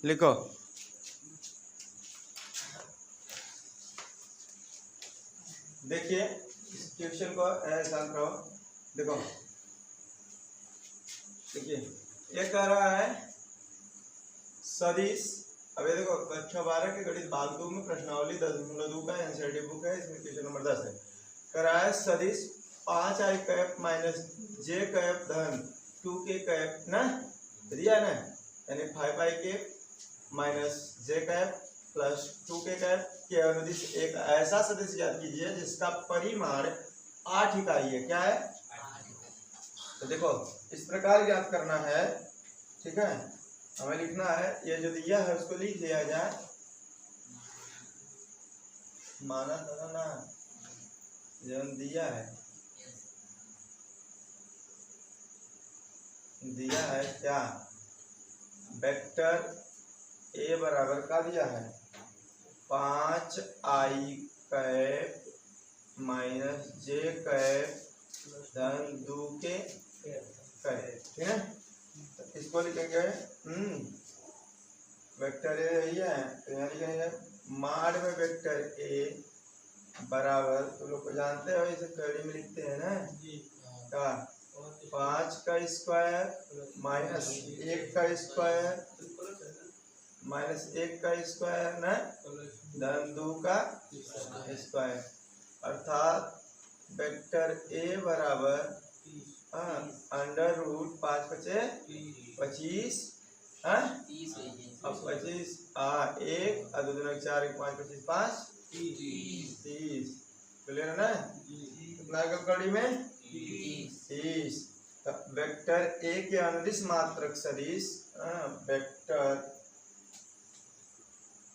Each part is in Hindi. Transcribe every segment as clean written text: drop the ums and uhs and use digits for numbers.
लिखो। देखिए इस क्वेश्चन को ऐसा करो। देखो देखिए ये कह रहा है सदिश। अब ये देखो कक्षा 12 के गणित भाग 2 में प्रश्नावली 10.2 का एनसीईआरटी बुक है, इसमें क्वेश्चन नंबर 10 है। कह रहा है सदिश 5i cap minus j cap धन 2k कैप ना दिया ना, यानी 5i cap minus j cap plus 2k cap के अनुदिश एक ऐसा सदिश ज्ञात कीजिए जिसका परिमाण 8 इकाई है। क्या है? तो देखो इस प्रकार ज्ञात करना है, ठीक है। हमें लिखना है ये जो दिया है उसको लिख दिया जाए, माना था ना जो दिया है क्या वेक्टर ए बराबर का दिया है 5i cap minus j cap धन 2k कैप, ठीक है। तो इसको लिखेंगे वेक्टर ए यही है, तो यहाँ लिखेंगे माड में वेक्टर ए बराबर, तो लोग को जानते हो इसे कड़ी में लिखते हैं ना का 5 का स्क्वायर माइनस 1 का स्क्वायर माइनस 1 का स्क्वायर ना धन 2 का स्क्वायर, अर्थात वेक्टर ए बराबर अंडर रूट 5 बचे 25 अब 25 1 और 2 दूना 4 1 5 25 5 30 क्लियर है ना। कितना कड़ी में 30। वेक्टर ए के अनुदिश मात्रक सदिश वेक्टर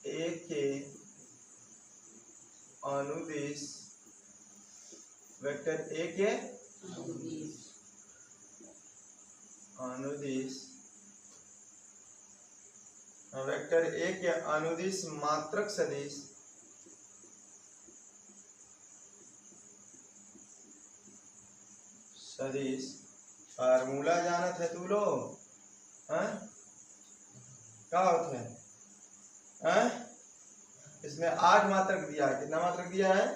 ए के अनुदिश वेक्टर ए के अनुदिश वेक्टर ए के अनुदिश मात्रक सदिश फार्मूला जानत है तू लोग क्या होता है इसमें 8 मात्रक दिया है। कितना मात्रक दिया है?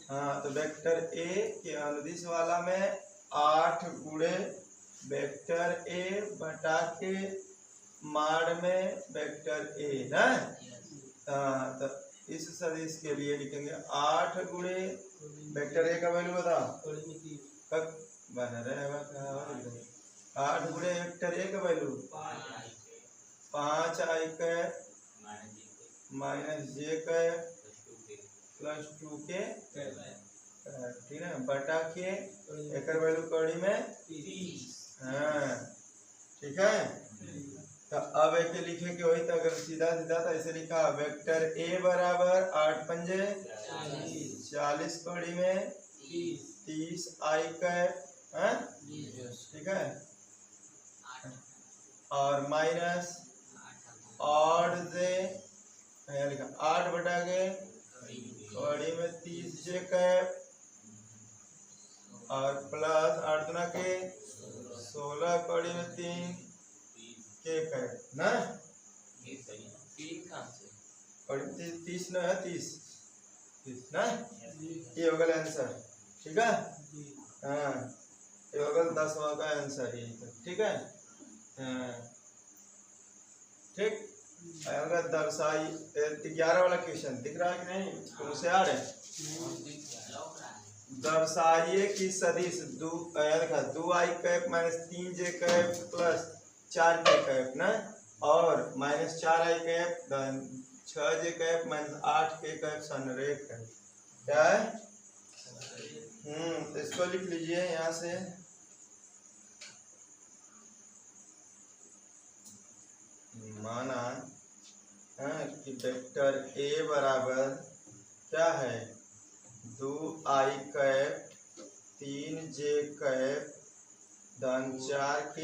हाँ, तो वेक्टर ए के अनुदिश वाला में 8 गुणे वेक्टर ए बटा के माड में वेक्टर ए ना। तो इस सदिश के लिए लिखेंगे 8 गुणे वेक्टर ए का वैल्यू बताओ कब बना रहे 8 गुणे वेक्टर ए का value 5i cap minus j cap plus 2k, ठीक है, बटा के एक वैल्यू कड़ी में 30। हाँ ठीक है। तो अब एक लिखे के वही, तो अगर सीधा सीधा तो ऐसे लिखा वेक्टर ए बराबर 8 पंजे 40 कड़ी में 30 आई कैप, ठीक है, और माइनस 8 से लिखा 8 बटा के कड़ी में 30 जे कैप और प्लस 8 गुना के 16 कड़ी में 3 के कैप ना, कड़ी में 30 ना है 30 ना, ये होगा आंसर, ठीक है। हाँ ये होगा 10वां का आंसर ही, ठीक है। हाँ ठीक। अगर दर्शाई 11 वाला क्वेश्चन दिख रहा है कि नहीं तुमसे आ रहे? दर्शाइए कि सदिश 2i cap minus 3j cap plus 4k cap ना, और minus 4i cap 6j cap minus 8k cap संरेख है। क्या है? तो इसको लिख लीजिए यहाँ से, माना कि वेक्टर ए बराबर क्या है 2i कैप 3j कैप धन 4k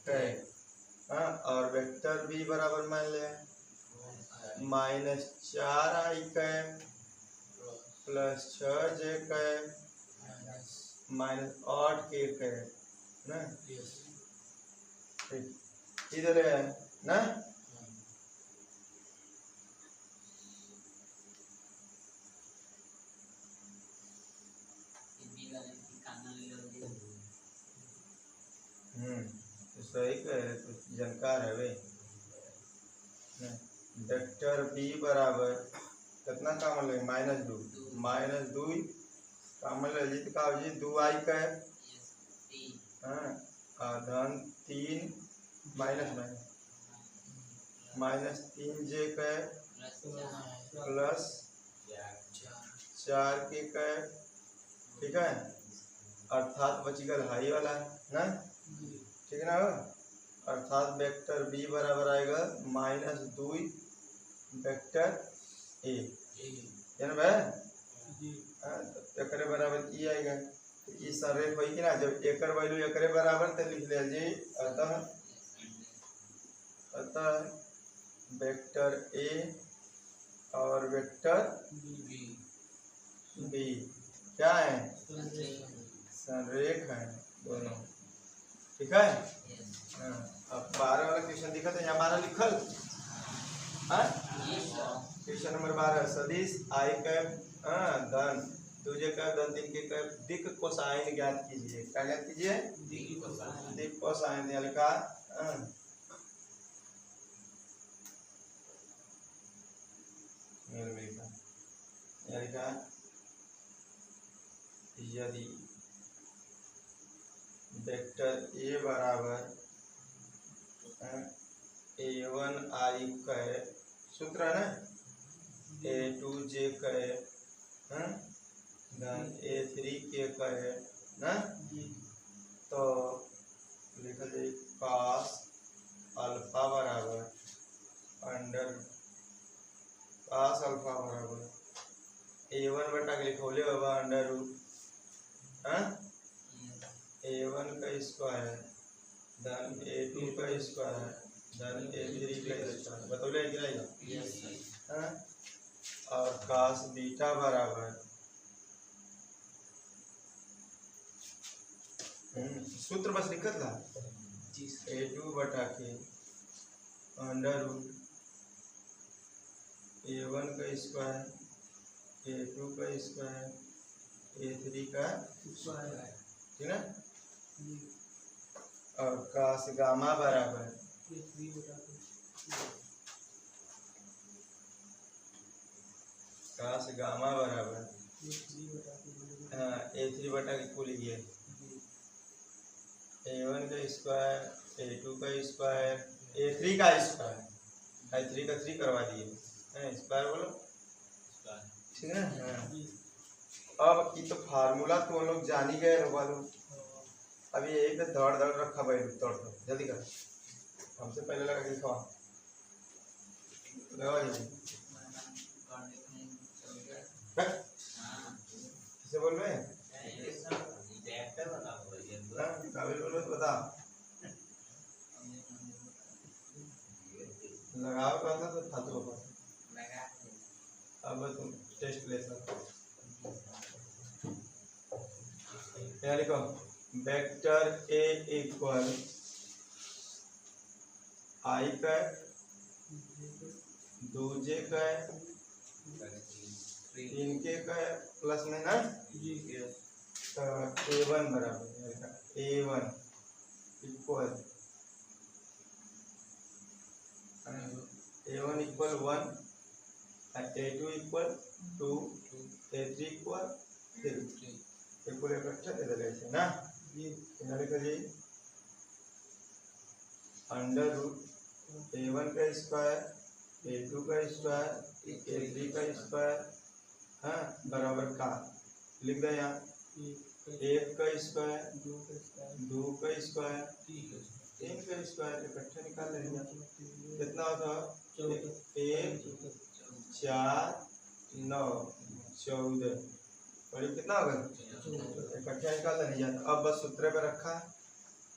कैप, और वेक्टर बी बराबर मान लिया minus 4i cap plus 6j cap minus 8k cap ना, ठीक इधर है ना। सही कह रहे तो जानकार है वे। वेक्टर बी बराबर कितना कॉमन ले -2 कॉमन ले जी तो का हो जी 2i कैप धन 3 -3j कैप प्लस 4 के कैप, ठीक है, अर्थात बची गल हाई वाला ना, ठीक है ना। अर्थात वेक्टर बी बराबर आएगा -2 वेक्टर ए, ना भाई एकरे बराबर ई आएगा। तो ई सरल होई कि ना, जब एकर वैल्यू एकरे बराबर तो लिख ले जी अतः वेक्टर ए और वेक्टर बी क्या है, संरेख है दोनों, ठीक है। अब 12 वाला क्वेश्चन दिखा था यहाँ 12 लिखल क्वेश्चन नंबर 12 सदिश आई कैप धन 2j कैप धन 3 के कैप दिक कोसाइन ज्ञात कीजिए। क्या ज्ञात कीजिए, दिक कोसाइन लिखा यदि वेक्टर ए बराबर a1i कैप सूत्र है ना a2j कैप धन a3k कैप ना, तो लिखा जाए cos अल्फा बराबर cos अल्फा बराबर a1 बटा के लिखोले होगा अंडर रूट a1 का स्क्वायर धन a2 का स्क्वायर धन a3 का स्क्वायर बतौले कि नहीं, और cos बीटा बराबर सूत्र बस लिखत था a2 बटा के अंडर रूट a1 का स्क्वायर a2 का स्क्वायर a3 का स्क्वायर, ठीक है। और cos गामा बराबर cos गामा बराबर a3 बटा के कुल ये a1 का स्क्वायर a2 का स्क्वायर a3 का स्क्वायर, a3 का 3 करवा दिए स्क्वायर बोलो, ठीक है। अब ये तो फार्मूला तो हम लोग जान ही गए होगा लोग, अभी यही पे दौड़ रखा भाई दौड़ जल्दी कर, हमसे पहले लगा के लिखवा किसे बोल रहे हैं काबिल बोलो तो बता लगाओ कहता तो था तो अब तुम टेस्ट ले सकते यहाँ लिखो vector A equal I cap 2j cap 3k cap plus में ना तो a1 बराबर a1 equal a1 equal 1 a2 equal 2 a3 equal 3 equal इकट्ठा दे देगा इसे ना, यहाँ लिखा जी अंडर रूट a1 का स्क्वायर a2 का स्क्वायर a3 का स्क्वायर बराबर का लिख दे यहाँ 1 का स्क्वायर 2 का स्क्वायर 3 का स्क्वायर इकट्ठा निकाल लेंगे कितना होता 1 4 9 14 और कितना होगा इकट्ठा निकाल लेने जाता। अब बस सूत्र पे रखा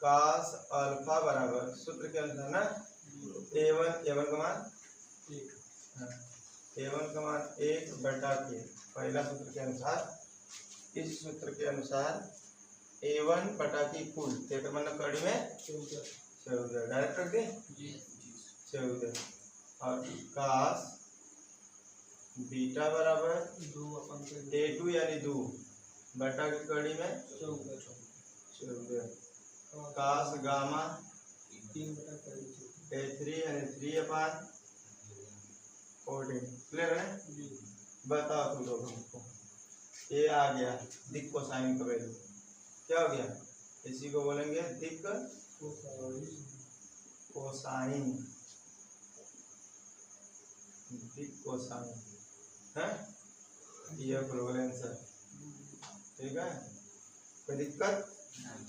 cos अल्फा बराबर सूत्र के अनुसार ना a1 का मान a1 का मान 1 बटा के पहला सूत्र के अनुसार, इस सूत्र के अनुसार a1 बटा की कुल एक मन कड़ी में 14 डायरेक्ट रख दें 14 और cos बीटा बराबर a2 यानी 2 बटा की कड़ी में 14 cos गामा A3 यानी 3/14 क्लियर है। बताओ तुम लोग हमको ये आ गया दिक कोसाइन का वैल्यू क्या हो गया, इसी को बोलेंगे दिक कोसाइन, दिक कोसाइन है, ये प्रोग्राम आंसर ठीक है, कोई दिक्कत नहीं।